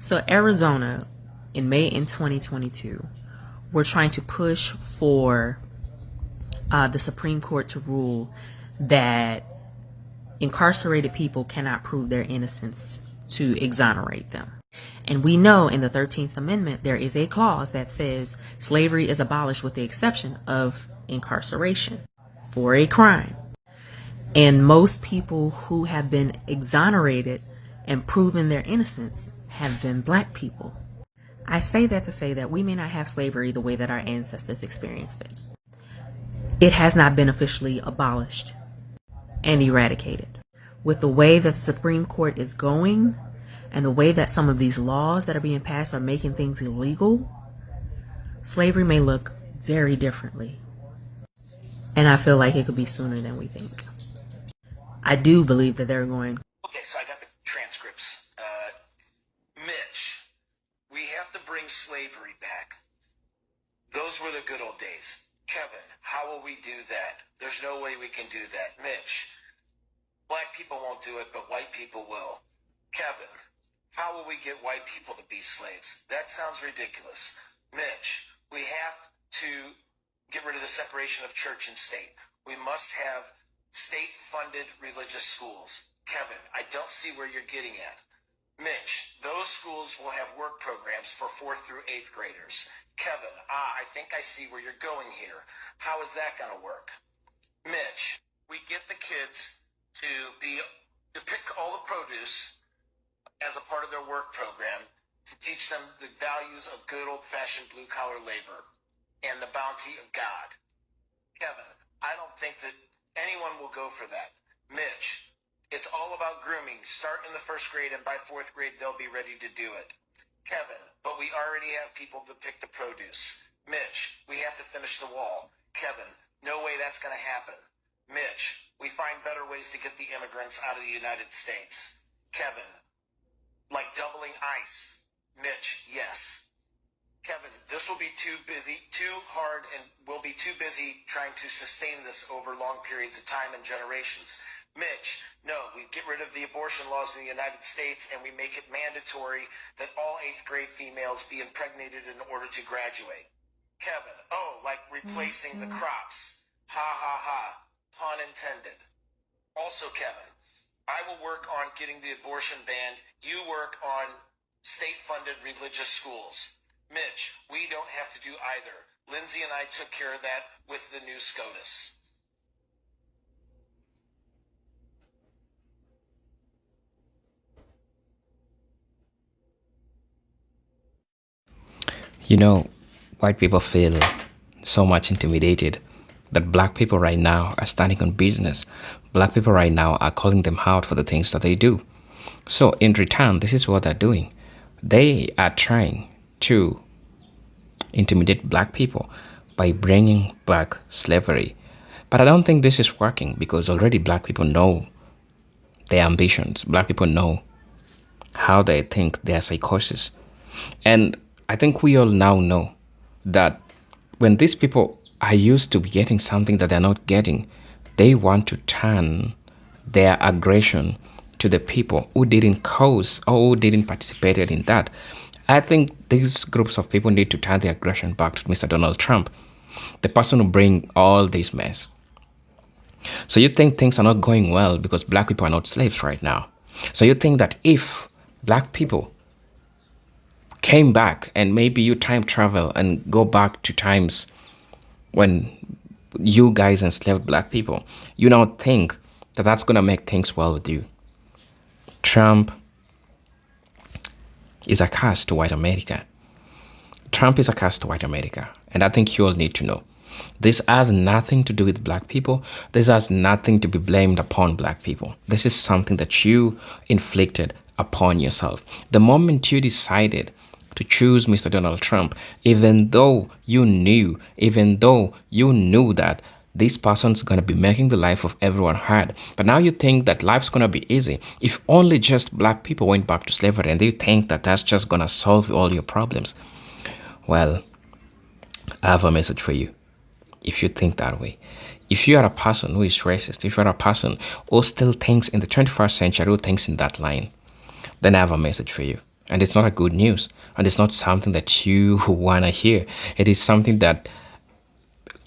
So Arizona, in May in 2022, we're trying to push for the Supreme Court to rule that incarcerated people cannot prove their innocence to exonerate them. And we know in the 13th Amendment there is a clause that says slavery is abolished with the exception of incarceration for a crime. And most people who have been exonerated and proven their innocence have been black people. I say that to say that we may not have slavery the way that our ancestors experienced it. It has not been officially abolished and eradicated. With the way that the Supreme Court is going and the way that some of these laws that are being passed are making things illegal, slavery may look very differently. And I feel like it could be sooner than we think. I do believe that they're going. Okay, so I got the transcripts. Mitch, we have to bring slavery back. Those were the good old days. Kevin, how will we do that? There's no way we can do that. Mitch, black people won't do it, but white people will. Kevin, how will we get white people to be slaves? That sounds ridiculous. Mitch, we have to get rid of the separation of church and state. We must have state-funded religious schools. Kevin, I don't see where you're getting at. Mitch, those schools will have work programs for 4th through 8th graders. Kevin, I think I see where you're going here. How is that going to work? Mitch, we get the kids to pick all the produce as a part of their work program to teach them the values of good old-fashioned blue-collar labor and the bounty of God. Kevin, I don't think that anyone will go for that. Mitch, it's all about grooming. Start in the 1st grade, and by 4th grade, they'll be ready to do it. Kevin, but we already have people to pick the produce. Mitch, we have to finish the wall. Kevin, no way that's going to happen. Mitch, we find better ways to get the immigrants out of the United States. Kevin, like doubling ICE. Mitch, yes. Kevin, this will be too hard, and we'll be too busy trying to sustain this over long periods of time and generations. Mitch, no, we get rid of the abortion laws in the United States and we make it mandatory that all 8th grade females be impregnated in order to graduate. Kevin, like replacing the crops. Ha ha ha, pun intended. Also, Kevin, I will work on getting the abortion banned. You work on state-funded religious schools. Mitch, we don't have to do either. Lindsay and I took care of that with the new SCOTUS. You know, white people feel so much intimidated that black people right now are standing on business. Black people right now are calling them out for the things that they do. So in return, this is what they're doing. They are trying to intimidate black people by bringing back slavery. But I don't think this is working because already black people know their ambitions. Black people know how they think, their psychosis. And I think we all now know that when these people are used to getting something that they're not getting, they want to turn their aggression to the people who didn't cause or who didn't participate in that. I think these groups of people need to turn their aggression back to Mr. Donald Trump, the person who bring all this mess. So you think things are not going well because black people are not slaves right now. So you think that if black people came back and maybe you time travel and go back to times when you guys enslaved black people, you now think that that's going to make things well with you. Trump is a curse to white America. Trump is a curse to white America. And I think you all need to know. This has nothing to do with black people. This has nothing to be blamed upon black people. This is something that you inflicted upon yourself. The moment you decided to choose Mr. Donald Trump, even though you knew that this person's going to be making the life of everyone hard. But now you think that life's going to be easy. If only just black people went back to slavery and they think that that's just going to solve all your problems. Well, I have a message for you. If you think that way, if you are a person who is racist, if you're a person who still thinks in the 21st century, who thinks in that line, then I have a message for you. And it's not a good news. And it's not something that you want to hear. It is something that,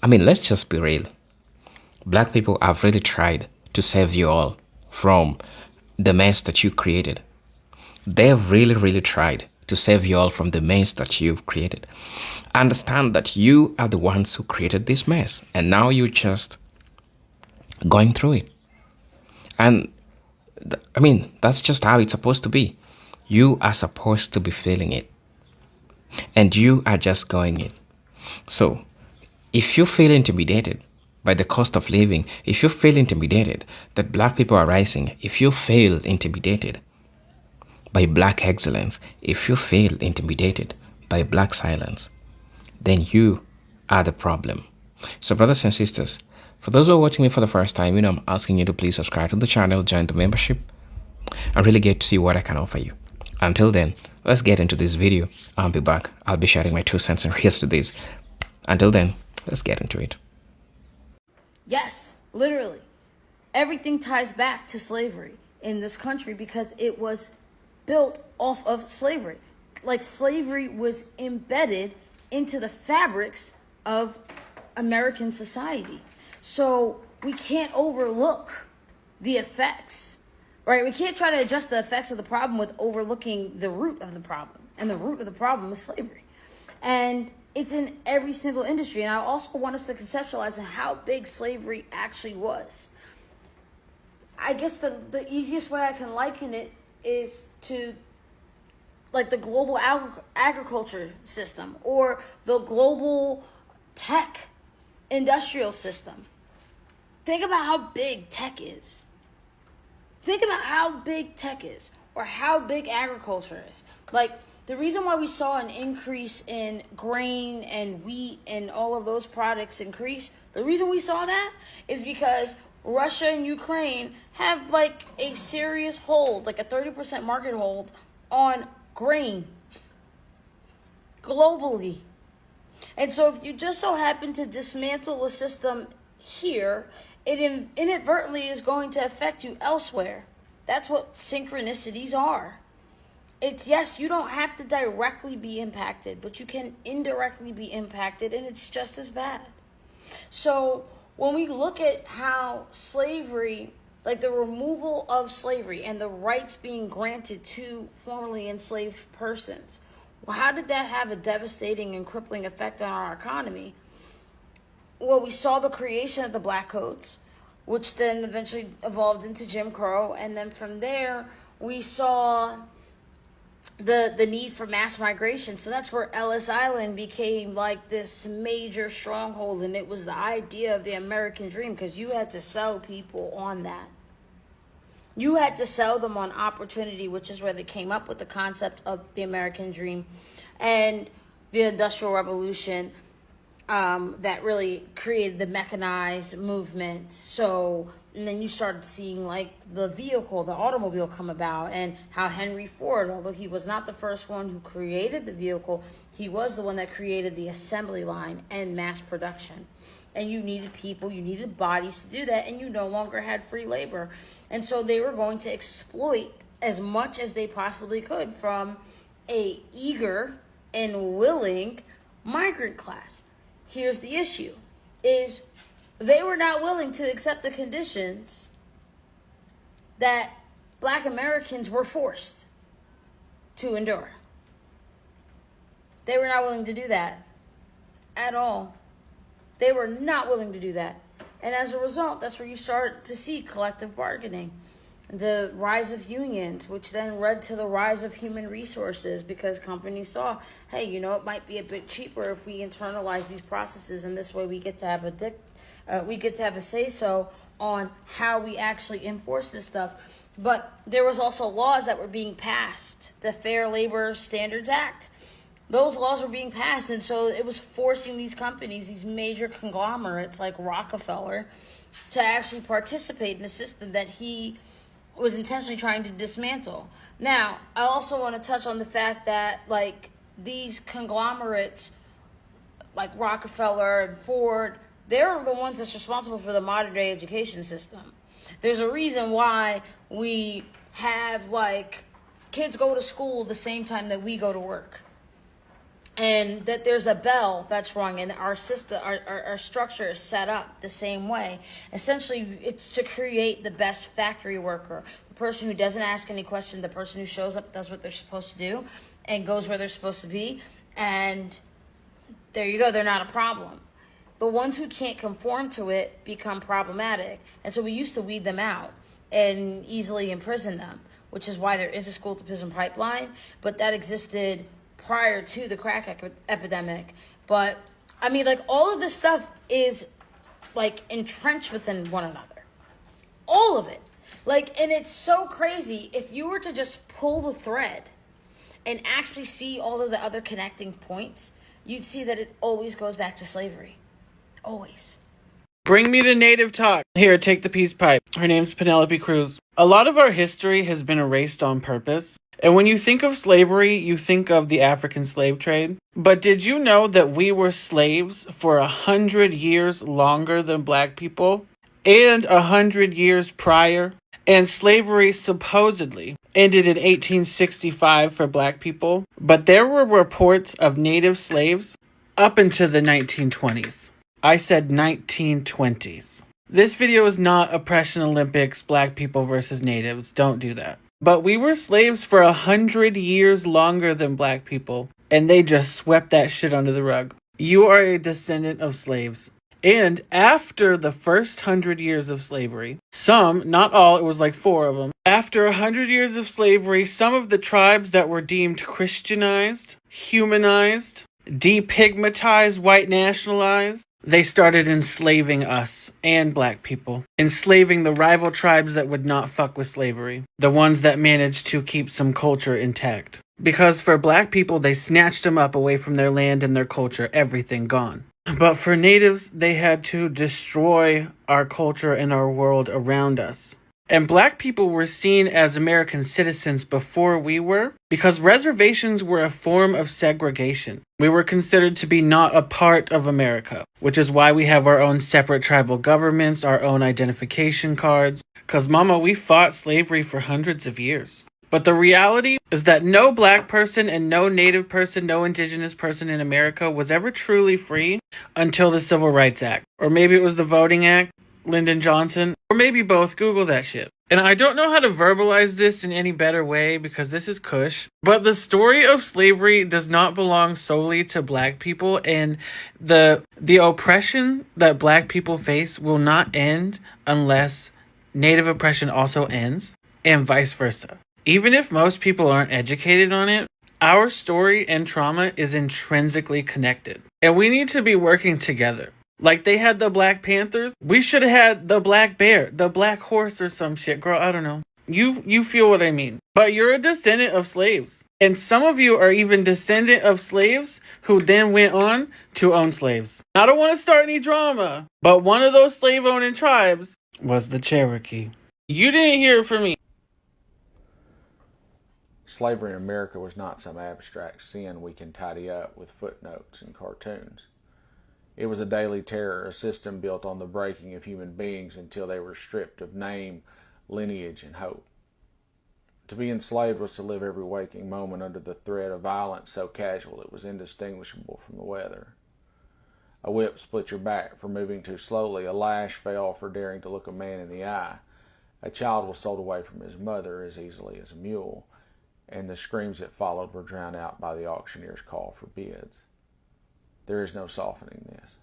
let's just be real. Black people have really tried to save you all from the mess that you created. They have really, really tried to save you all from the mess that you've created. Understand that you are the ones who created this mess, and now you're just going through it. And that's just how it's supposed to be. You are supposed to be feeling it, and you are just going it. So, if you feel intimidated by the cost of living, if you feel intimidated that black people are rising, if you feel intimidated by black excellence, if you feel intimidated by black silence, then you are the problem. So, brothers and sisters, for those who are watching me for the first time, I'm asking you to please subscribe to the channel, join the membership, and really get to see what I can offer you. Until then, let's get into this video. I'll be back. I'll be sharing my 2 cents and reals to this. Until then, let's get into it. Yes, literally. Everything ties back to slavery in this country because it was built off of slavery. Like slavery was embedded into the fabrics of American society. So we can't overlook the effects, right? We can't try to address the effects of the problem with overlooking the root of the problem. And the root of the problem is slavery. And it's in every single industry. And I also want us to conceptualize how big slavery actually was. I guess the easiest way I can liken it is to like the global agriculture system or the global tech industrial system. Think about how big tech is. Think about how big tech is or how big agriculture is. Like the reason why we saw an increase in grain and wheat and all of those products increase, the reason we saw that is because Russia and Ukraine have like a serious hold, like a 30% market hold on grain globally. And so if you just so happen to dismantle a system here, it inadvertently is going to affect you elsewhere. That's what synchronicities are. It's, yes, you don't have to directly be impacted, but you can indirectly be impacted, and it's just as bad. So when we look at how slavery, like the removal of slavery and the rights being granted to formerly enslaved persons, well, how did that have a devastating and crippling effect on our economy? Well, we saw the creation of the black codes, which then eventually evolved into Jim Crow. And then from there, we saw the need for mass migration. So that's where Ellis Island became like this major stronghold. And it was the idea of the American dream because you had to sell people on that. You had to sell them on opportunity, which is where they came up with the concept of the American dream and the Industrial Revolution that really created the mechanized movement. So, and then you started seeing like the vehicle, the automobile come about, and how Henry Ford, although he was not the first one who created the vehicle, he was the one that created the assembly line and mass production. And you needed people, you needed bodies to do that, and you no longer had free labor. And so they were going to exploit as much as they possibly could from a eager and willing migrant class. Here's the issue, is they were not willing to accept the conditions that Black Americans were forced to endure. They were not willing to do that at all. They were not willing to do that. And as a result, that's where you start to see collective bargaining, the rise of unions, which then led to the rise of human resources because companies saw, hey, it might be a bit cheaper if we internalize these processes, and this way we get to have a say-so on how we actually enforce this stuff. But there was also laws that were being passed, the Fair Labor Standards Act. Those laws were being passed, and so it was forcing these companies, these major conglomerates like Rockefeller, to actually participate in the system that he was intentionally trying to dismantle. Now, I also want to touch on the fact that like these conglomerates like Rockefeller and Ford, they're the ones that's responsible for the modern day education system. There's a reason why we have like kids go to school the same time that we go to work. And that there's a bell that's rung, and our system, our structure is set up the same way. Essentially, it's to create the best factory worker, the person who doesn't ask any questions, the person who shows up, does what they're supposed to do, and goes where they're supposed to be. And there you go, they're not a problem. The ones who can't conform to it become problematic. And so we used to weed them out and easily imprison them, which is why there is a school to prison pipeline, but that existed prior to the crack epidemic. But I mean, like, all of this stuff is like entrenched within one another, all of it. Like, and it's so crazy. If you were to just pull the thread and actually see all of the other connecting points, you'd see that it always goes back to slavery. Always. Bring me the native talk. Here, take the peace pipe. Her name's Penelope Cruz. A lot of our history has been erased on purpose. And when you think of slavery, you think of the African slave trade. But did you know that we were slaves for 100 years longer than black people? And 100 years prior? And slavery supposedly ended in 1865 for black people. But there were reports of native slaves up into the 1920s. I said 1920s. This video is not Oppression Olympics, black people versus natives. Don't do that. But we were slaves for 100 years longer than black people, and they just swept that shit under the rug. You are a descendant of slaves. And after the first 100 years of slavery, some, not all, it was like 4 of them, after 100 years of slavery, some of the tribes that were deemed Christianized, humanized, depigmatized, white nationalized, they started enslaving us and black people. Enslaving the rival tribes that would not fuck with slavery. The ones that managed to keep some culture intact. Because for black people, they snatched them up away from their land and their culture. Everything gone. But for natives, they had to destroy our culture and our world around us. And black people were seen as American citizens before we were, because reservations were a form of segregation. We were considered to be not a part of America, which is why we have our own separate tribal governments, our own identification cards. Because, mama, we fought slavery for hundreds of years. But the reality is that no black person and no native person, no indigenous person in America was ever truly free until the Civil Rights Act. Or maybe it was the Voting Act, Lyndon Johnson, or maybe both. Google that shit. And I don't know how to verbalize this in any better way because this is Kush. But the story of slavery does not belong solely to black people, and the oppression that black people face will not end unless native oppression also ends, and vice versa. Even if most people aren't educated on it, our story and trauma is intrinsically connected. And we need to be working together. Like they had the Black Panthers, we should have had the Black Bear, the Black Horse or some shit. Girl, I don't know. You feel what I mean. But you're a descendant of slaves. And some of you are even descendant of slaves who then went on to own slaves. I don't want to start any drama, but one of those slave-owning tribes was the Cherokee. You didn't hear it from me. Slavery in America was not some abstract sin we can tidy up with footnotes and cartoons. It was a daily terror, a system built on the breaking of human beings until they were stripped of name, lineage, and hope. To be enslaved was to live every waking moment under the threat of violence so casual it was indistinguishable from the weather. A whip split your back for moving too slowly, a lash fell for daring to look a man in the eye. A child was sold away from his mother as easily as a mule, and the screams that followed were drowned out by the auctioneer's call for bids. There is no softening this.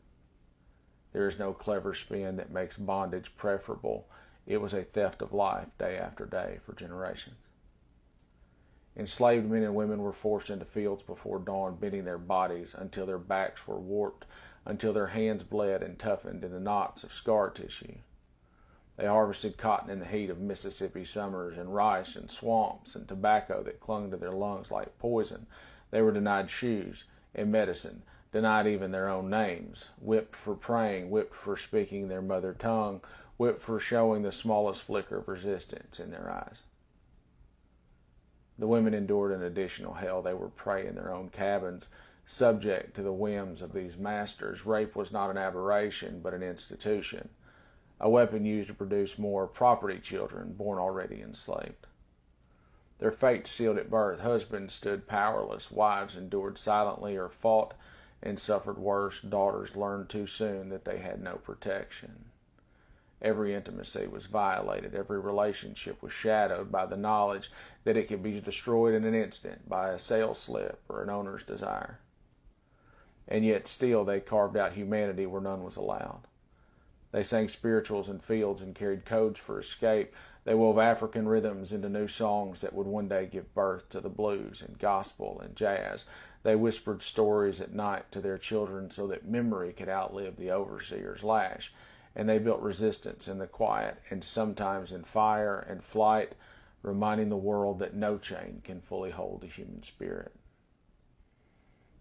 There is no clever spin that makes bondage preferable. It was a theft of life day after day for generations. Enslaved men and women were forced into fields before dawn, bending their bodies until their backs were warped, until their hands bled and toughened into knots of scar tissue. They harvested cotton in the heat of Mississippi summers, and rice and swamps and tobacco that clung to their lungs like poison. They were denied shoes and medicine, denied even their own names, whipped for praying, whipped for speaking their mother tongue, whipped for showing the smallest flicker of resistance in their eyes. The women endured an additional hell. They were prey in their own cabins, subject to the whims of these masters. Rape was not an aberration, but an institution, a weapon used to produce more property children born already enslaved. Their fate sealed at birth. Husbands stood powerless. Wives endured silently or fought and suffered worse. Daughters learned too soon that they had no protection. Every intimacy was violated. Every relationship was shadowed by the knowledge that it could be destroyed in an instant by a sales slip or an owner's desire. And yet still they carved out humanity where none was allowed. They sang spirituals in fields and carried codes for escape. They wove African rhythms into new songs that would one day give birth to the blues and gospel and jazz. They whispered stories at night to their children so that memory could outlive the overseer's lash. And they built resistance in the quiet and sometimes in fire and flight, reminding the world that no chain can fully hold the human spirit.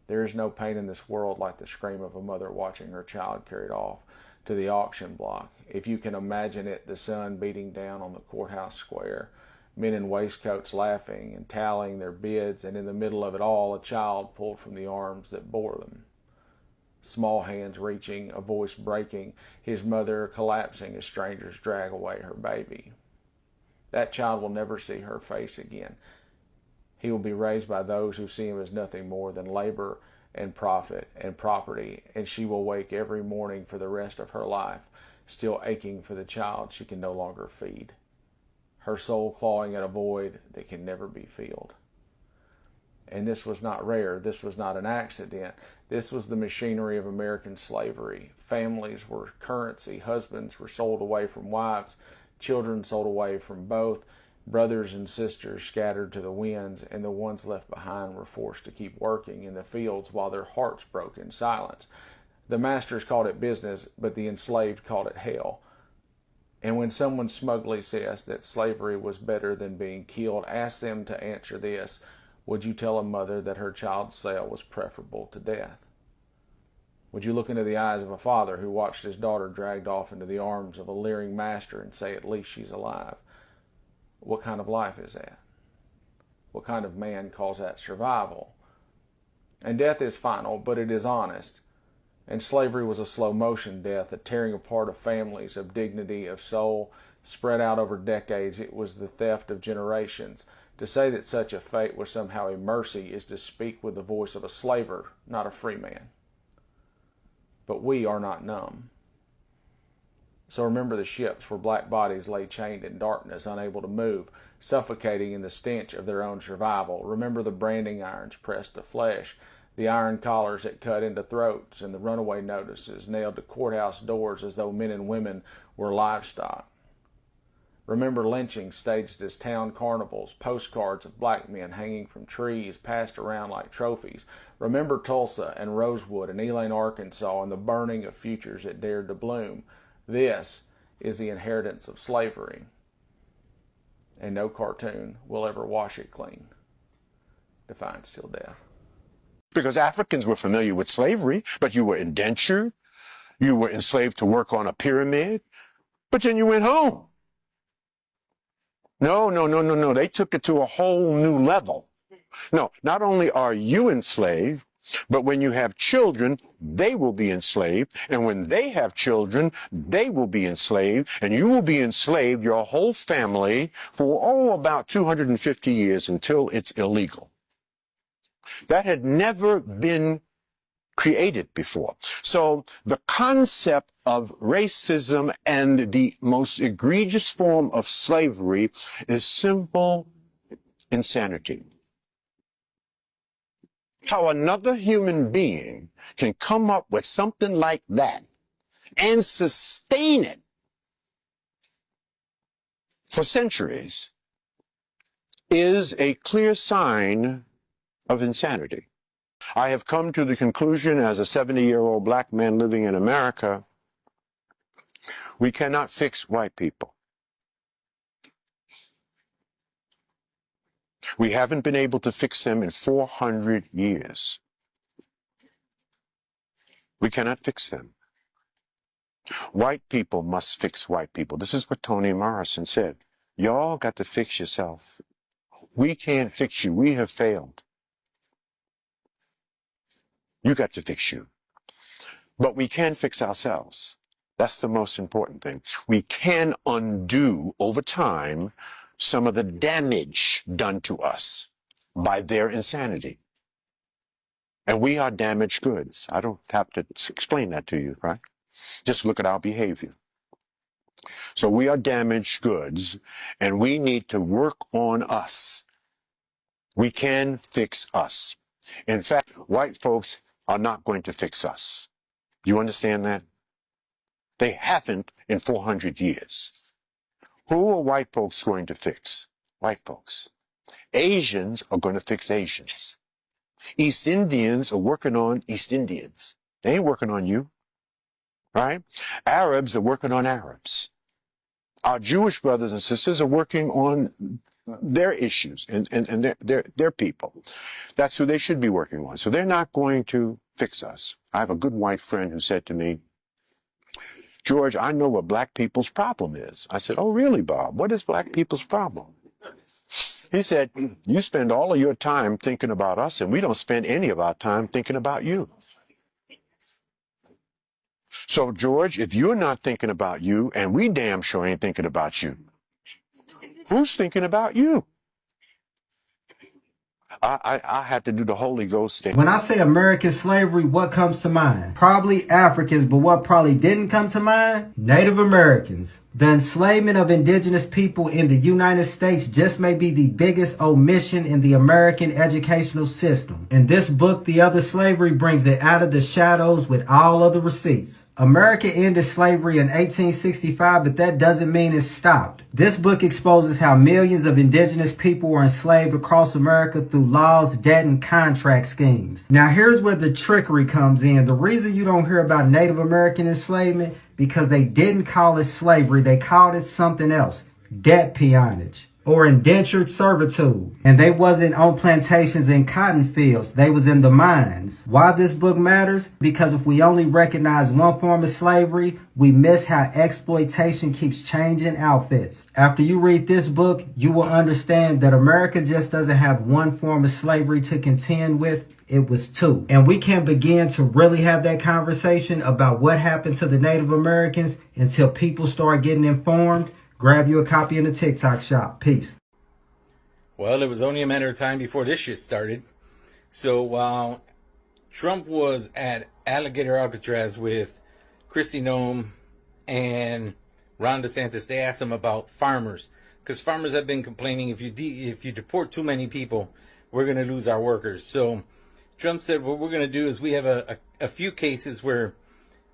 There is no pain in this world like the scream of a mother watching her child carried off to the auction block. If you can imagine it, the sun beating down on the courthouse square, men in waistcoats laughing and tallying their bids, and in the middle of it all, a child pulled from the arms that bore them. Small hands reaching, a voice breaking, his mother collapsing as strangers drag away her baby. That child will never see her face again. He will be raised by those who see him as nothing more than labor and profit and property, and she will wake every morning for the rest of her life, still aching for the child she can no longer feed, her soul clawing at a void that can never be filled. And this was not rare. This was not an accident. This was the machinery of American slavery. Families were currency. Husbands were sold away from wives. Children sold away from both. Brothers and sisters scattered to the winds, and the ones left behind were forced to keep working in the fields while their hearts broke in silence. The masters called it business, but the enslaved called it hell. And when someone smugly says that slavery was better than being killed, ask them to answer this: would you tell a mother that her child's sale was preferable to death? Would you look into the eyes of a father who watched his daughter dragged off into the arms of a leering master and say, at least she's alive? What kind of life is that? What kind of man calls that survival? And death is final, but it is honest. And slavery was a slow-motion death, a tearing apart of families, of dignity, of soul, spread out over decades. It was the theft of generations. To say that such a fate was somehow a mercy is to speak with the voice of a slaver, not a free man. But we are not numb. So remember the ships where black bodies lay chained in darkness, unable to move, suffocating in the stench of their own survival. Remember the branding irons pressed to flesh, the iron collars that cut into throats, and the runaway notices nailed to courthouse doors as though men and women were livestock. Remember lynching staged as town carnivals, postcards of black men hanging from trees passed around like trophies. Remember Tulsa and Rosewood and Elaine, Arkansas, and the burning of futures that dared to bloom. This is the inheritance of slavery, and no cartoon will ever wash it clean. Defiance till death. Because Africans were familiar with slavery, but you were indentured, you were enslaved to work on a pyramid, but then you went home. No. They took it to a whole new level. No, not only are you enslaved, but when you have children, they will be enslaved. And when they have children, they will be enslaved. And you will be enslaved, your whole family, for, about 250 years until it's illegal. That had never been created before. So the concept of racism and the most egregious form of slavery is simple insanity. How another human being can come up with something like that and sustain it for centuries is a clear sign of insanity. I have come to the conclusion as a 70-year-old black man living in America, we cannot fix white people. We haven't been able to fix them in 400 years. We cannot fix them. White people must fix white people. This is what Toni Morrison said. Y'all got to fix yourself. We can't fix you. We have failed. You got to fix you. But we can fix ourselves. That's the most important thing. We can undo over time some of the damage done to us by their insanity. And we are damaged goods. I don't have to explain that to you, right? Just look at our behavior. So we are damaged goods, and we need to work on us. We can fix us. In fact, white folks are not going to fix us. You understand that? They haven't in 400 years. Who are white folks going to fix? White folks. Asians are going to fix Asians. East Indians are working on East Indians. They ain't working on you, right? Arabs are working on Arabs. Our Jewish brothers and sisters are working on their issues and their people. That's who they should be working on. So they're not going to fix us. I have a good white friend who said to me, George, I know what black people's problem is. I said, oh, really, Bob? What is black people's problem? He said, you spend all of your time thinking about us, and we don't spend any of our time thinking about you. So, George, if you're not thinking about you, and we damn sure ain't thinking about you, who's thinking about you? I had to do the Holy Ghost thing. When I say American slavery, what comes to mind? Probably Africans, but what probably didn't come to mind? Native Americans. The enslavement of indigenous people in the United States just may be the biggest omission in the American educational system. In this book, The Other Slavery brings it out of the shadows with all of the receipts. America ended slavery in 1865, but that doesn't mean it stopped. This book exposes how millions of indigenous people were enslaved across America through laws, debt, and contract schemes. Now here's where the trickery comes in. The reason you don't hear about Native American enslavement, because they didn't call it slavery, they called it something else. Debt peonage. Or indentured servitude. And they wasn't on plantations in cotton fields. They was in the mines. Why this book matters? Because if we only recognize one form of slavery, we miss how exploitation keeps changing outfits. After you read this book, you will understand that America just doesn't have one form of slavery to contend with. It was two. And we can't begin to really have that conversation about what happened to the Native Americans until people start getting informed. Grab you a copy in the TikTok shop. Peace. Well, it was only a matter of time before this shit started. So while Trump was at Alligator Alcatraz with Kristi Noem and Ron DeSantis, they asked him about farmers. Because farmers have been complaining, if you deport too many people, we're going to lose our workers. So Trump said, what we're going to do is we have a few cases where,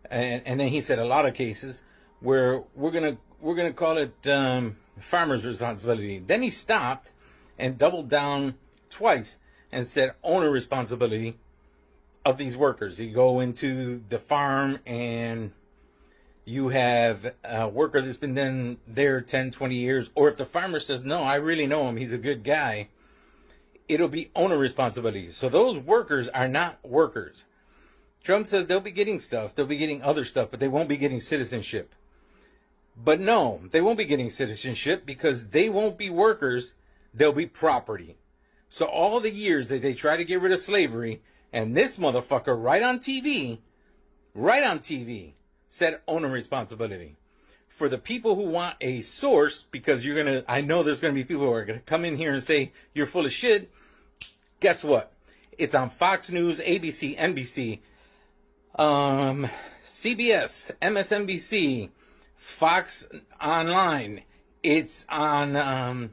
and then he said a lot of cases, where we're going to call it farmers' responsibility. Then he stopped and doubled down twice and said owner responsibility of these workers. You go into the farm and you have a worker that's been there 10, 20 years. Or if the farmer says, no, I really know him, he's a good guy, it'll be owner responsibility. So those workers are not workers. Trump says they'll be getting stuff, they'll be getting other stuff, but they won't be getting citizenship. But no, they won't be getting citizenship because they won't be workers, they'll be property. So all the years that they try to get rid of slavery, and this motherfucker right on TV, said owner responsibility. For the people who want a source, because I know there's going to be people who are going to come in here and say, you're full of shit. Guess what? It's on Fox News, ABC, NBC, CBS, MSNBC, Fox Online. It's on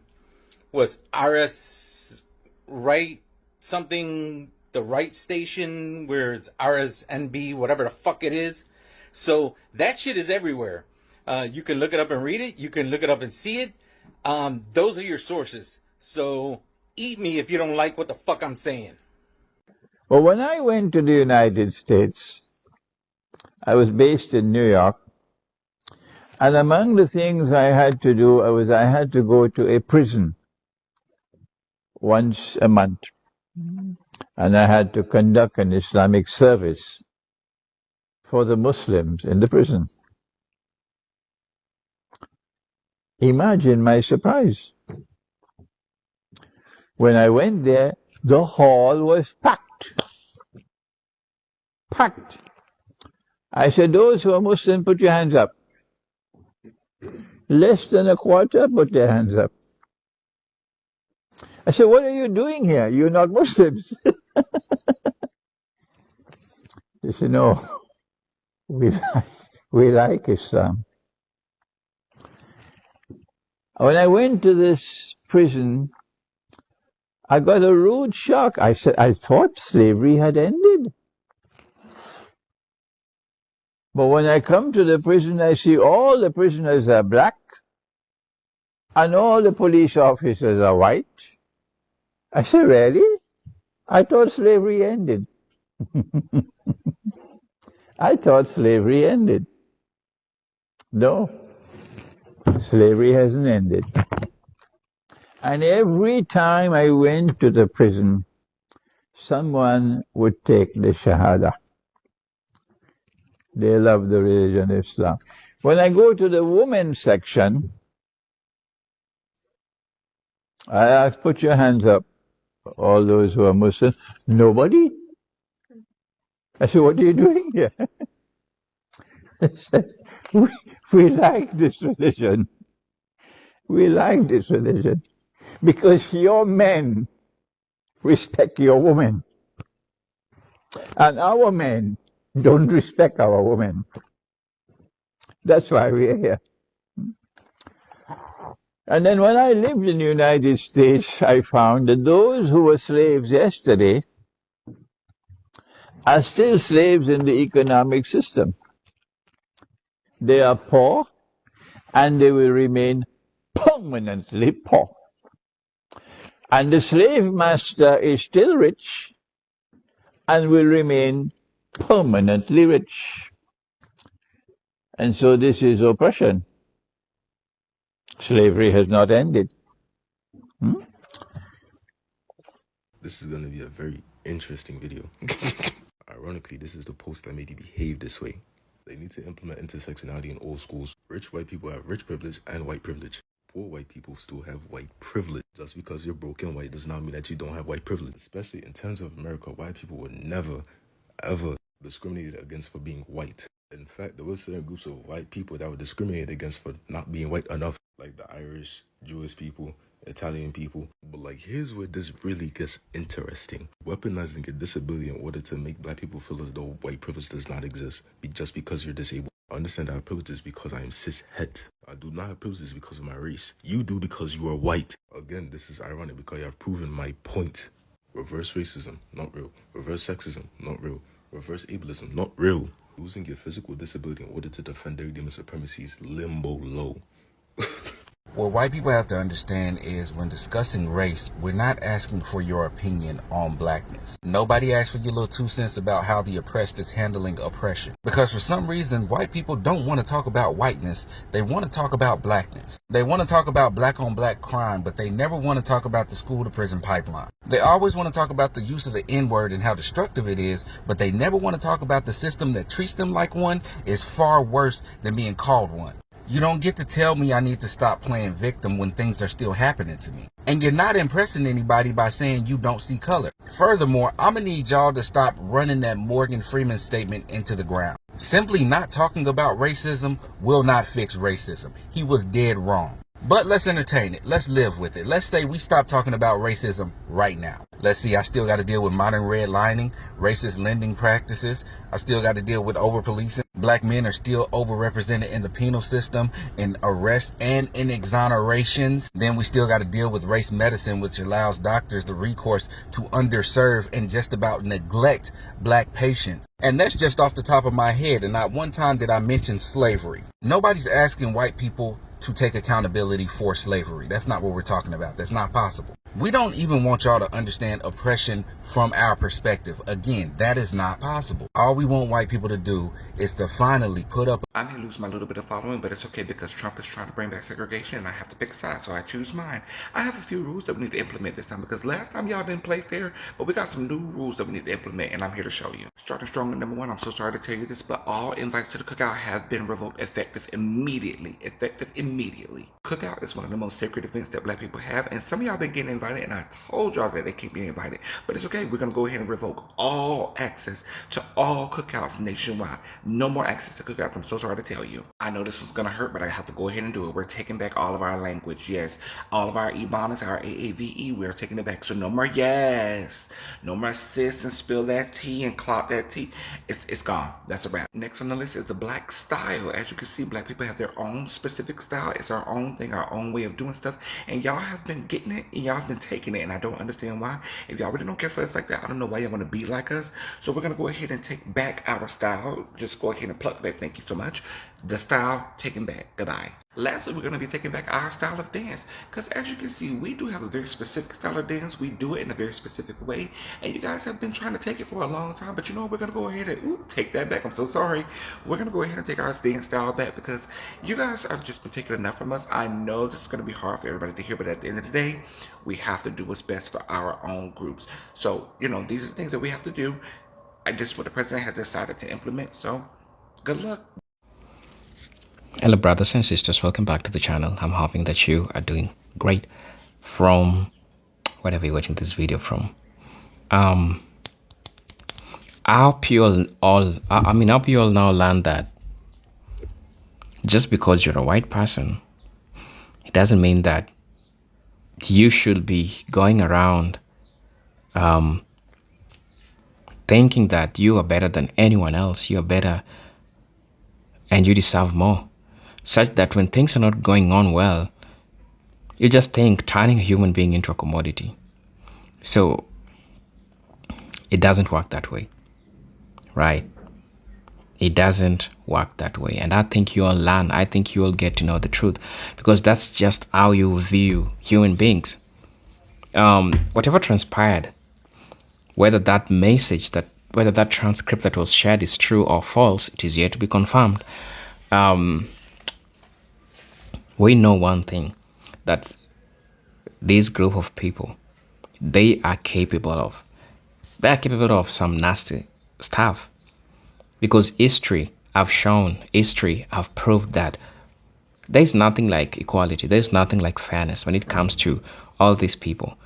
was RS right something, the right station where it's RSNB, whatever the fuck it is. So that shit is everywhere. You can look it up and read it. You can look it up and see it. Those are your sources. So eat me if you don't like what the fuck I'm saying. Well, when I went to the United States, I was based in New York. And among the things I had to do I had to go to a prison once a month. And I had to conduct an Islamic service for the Muslims in the prison. Imagine my surprise. When I went there, the hall was packed. Packed. I said, those who are Muslim, put your hands up. Less than a quarter put their hands up. I said, what are you doing here? You're not Muslims. They said, no, we like, we like Islam. When I went to this prison, I got a rude shock. I said, I thought slavery had ended. But when I come to the prison, I see all the prisoners are black and all the police officers are white. I said, really? I thought slavery ended. I thought slavery ended. No, slavery hasn't ended. And every time I went to the prison, someone would take the Shahada. They love the religion of Islam. When I go to the women's section, I ask, put your hands up, all those who are Muslim. Nobody? I said, what are you doing here? I said, we like this religion. We like this religion. Because your men respect your women. And our men don't respect our women. That's why we're here. And then when I lived in the United States, I found that those who were slaves yesterday are still slaves in the economic system. They are poor, and they will remain permanently poor. And the slave master is still rich, and will remain permanently rich. And so this is oppression. Slavery has not ended. This is going to be a very interesting video. Ironically, this is the post that made you behave this way. They need to implement intersectionality in all schools. Rich white people have rich privilege and white privilege. Poor white people still have white privilege. Just because you're broken white does not mean that you don't have white privilege. Especially in terms of America, white people were never, ever discriminated against for being white. In fact, there were certain groups of white people that were discriminated against for not being white enough, like the Irish, Jewish people, Italian people. But like, here's where this really gets interesting. Weaponizing your disability in order to make black people feel as though white privilege does not exist just because you're disabled. I understand I have privileges because I am cis-het. I do not have privileges because of my race. You do because you are white. Again, this is ironic because you have proven my point. Reverse racism, not real. Reverse sexism, not real. Reverse ableism, not real. Losing your physical disability in order to defend their demon supremacies, limbo low. What white people have to understand is when discussing race, we're not asking for your opinion on blackness. Nobody asks for your little 2 cents about how the oppressed is handling oppression. Because for some reason, white people don't want to talk about whiteness. They want to talk about blackness. They want to talk about black on black crime, but they never want to talk about the school to prison pipeline. They always want to talk about the use of the N-word and how destructive it is, but they never want to talk about the system that treats them like one is far worse than being called one. You don't get to tell me I need to stop playing victim when things are still happening to me. And you're not impressing anybody by saying you don't see color. Furthermore, I'm gonna need y'all to stop running that Morgan Freeman statement into the ground. Simply not talking about racism will not fix racism. He was dead wrong. But let's entertain it. Let's live with it. Let's say we stop talking about racism right now. Let's see, I still got to deal with modern redlining, racist lending practices. I still got to deal with over-policing. Black men are still overrepresented in the penal system, in arrests and in exonerations. Then we still got to deal with race medicine, which allows doctors the recourse to underserve and just about neglect black patients. And that's just off the top of my head. And not one time did I mention slavery. Nobody's asking white people to take accountability for slavery. That's not what we're talking about. That's not possible. We don't even want y'all to understand oppression from our perspective. Again, that is not possible. All we want white people to do is to finally put up. I may lose my little bit of following, but it's okay because Trump is trying to bring back segregation and I have to pick a side, so I choose mine. I have a few rules that we need to implement this time because last time y'all didn't play fair, but we got some new rules that we need to implement and I'm here to show you. Starting strong at number 1, I'm so sorry to tell you this, but all invites to the cookout have been revoked effective immediately. Cookout is one of the most sacred events that black people have, and some of y'all been getting invited, and I told y'all that they can't be invited, but it's okay. We're going to go ahead and revoke all access to all cookouts nationwide. No more access to cookouts. I'm so sorry. sorry to tell you. I know this was gonna hurt, but I have to go ahead and do it. We're taking back all of our language. Yes, all of our ebonics, our AAVE, we're taking it back. So no more yes, no more sis and spill that tea and clot that tea. It's gone. That's a wrap. Next on the list is the black style. As you can see, black people have their own specific style. It's our own thing, our own way of doing stuff. And y'all have been getting it, and y'all have been taking it, and I don't understand why. If y'all really don't care for us like that, I don't know why y'all want to be like us. So we're gonna go ahead and take back our style. Just go ahead and pluck back. Thank you so much. The style taken back. Goodbye. Lastly, we're going to be taking back our style of dance, because as you can see, we do have a very specific style of dance. We do it in a very specific way, and you guys have been trying to take it for a long time. But you know what? We're going to go ahead and take that back. I'm so sorry. We're going to go ahead and take our dance style back, because you guys have just been taking enough from us. I know this is going to be hard for everybody to hear, but at the end of the day, we have to do what's best for our own groups. So, you know, these are the things that we have to do. This is what the president has decided to implement. So, good luck. Hello brothers and sisters, welcome back to the channel. I'm hoping that you are doing great from wherever you're watching this video from. I hope you all now learn that just because you're a white person, it doesn't mean that you should be going around thinking that you are better than anyone else. You are better and you deserve more. Such that when things are not going on well, you just think turning a human being into a commodity. So it doesn't work that way, right? It doesn't work that way. And I think you all learn. I think you all get to know the truth, because that's just how you view human beings. Whatever transpired, whether that message, whether that transcript that was shared is true or false, it is yet to be confirmed. We know one thing, that this group of people, they are capable of some nasty stuff, because history have proved that there's nothing like equality, there's nothing like fairness when it comes to all these people.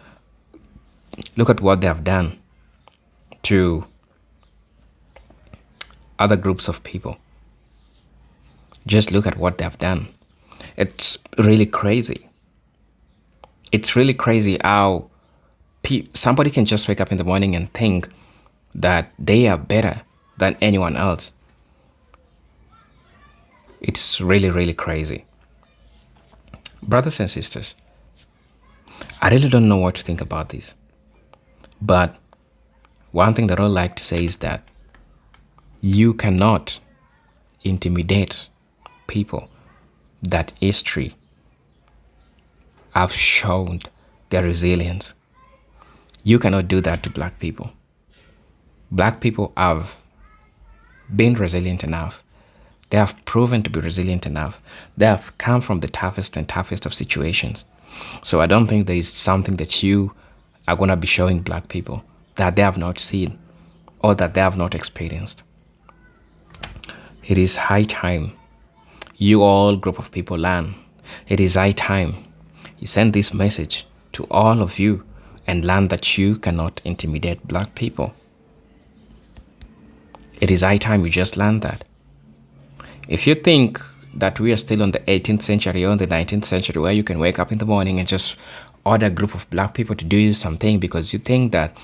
Look at what they have done to other groups of people. Just look at what they have done. It's really crazy. It's really crazy how somebody can just wake up in the morning and think that they are better than anyone else. It's really, really crazy. Brothers and sisters, I really don't know what to think about this. But one thing that I would like to say is that you cannot intimidate people that history have shown their resilience. You cannot do that to black people. Black people have been resilient enough. They have proven to be resilient enough. They have come from the toughest of situations. So I don't think there is something that you are going to be showing black people that they have not seen or that they have not experienced. It is high time you all group of people learn. It is high time you send this message to all of you and learn that you cannot intimidate black people. It is high time you just learn that. If you think that we are still on the 18th century or the 19th century where you can wake up in the morning and just order a group of black people to do you something because you think that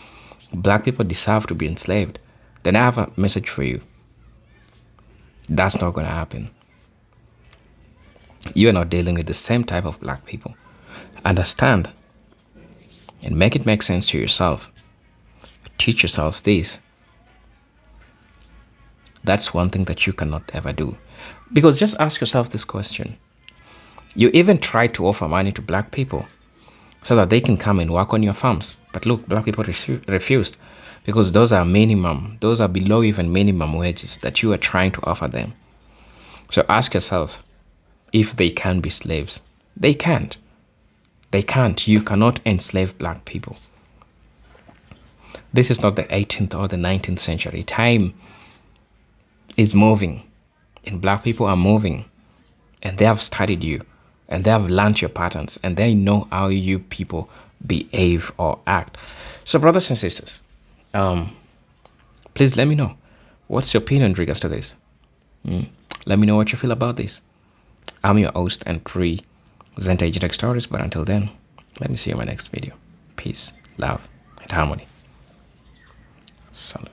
black people deserve to be enslaved, then I have a message for you. That's not going to happen. You are not dealing with the same type of black people. Understand and make it make sense to yourself. Teach yourself this. That's one thing that you cannot ever do. Because just ask yourself this question. You even tried to offer money to black people so that they can come and work on your farms. But look, black people refused, because those are below even minimum wages that you are trying to offer them. So ask yourself if they can be slaves. They can't. They can't. You cannot enslave black people. This is not the 18th or the 19th century. Time is moving and black people are moving, and they have studied you and they have learned your patterns and they know how you people behave or act. So brothers and sisters, please let me know what's your opinion in regards to this. Let me know what you feel about this. I'm your host and presenter Tech Stories, but until then, let me see you in my next video. Peace, love, and harmony. Salut.